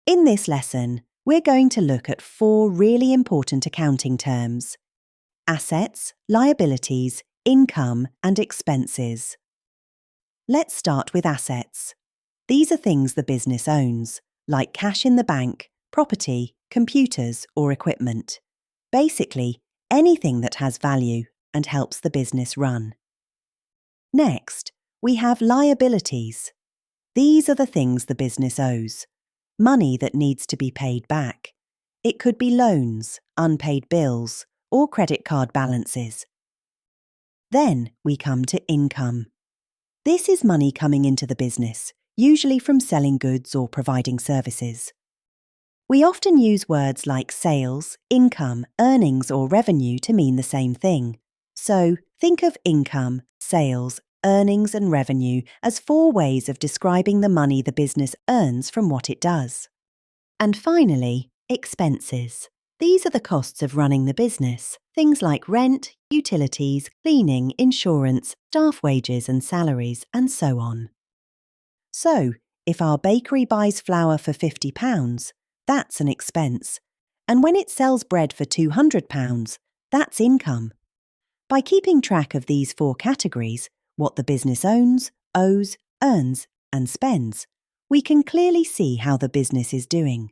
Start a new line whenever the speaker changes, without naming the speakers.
In this lesson, we're going to look at 4 really important accounting terms: assets, liabilities, income, and expenses. Let's start with assets. These are things the business owns, like cash in the bank, property, computers, or equipment. Basically, anything that has value and helps the business run. Next, we have liabilities. These are the things the business owes. Money that needs to be paid back. It could be loans, unpaid bills, or credit card balances. Then we come to income. This is money coming into the business, usually from selling goods or providing services. We often use words like sales, income, earnings, or revenue to mean the same thing. So think of income, sales, earnings, and revenue as 4 ways of describing the money the business earns from what it does. And finally, expenses. These are the costs of running the business, things like rent, utilities, cleaning, insurance, staff wages and salaries, and so on. So, if our bakery buys flour for £50, that's an expense. And when it sells bread for £200, that's income. By keeping track of these 4 categories, what the business owns, owes, earns, and spends, we can clearly see how the business is doing.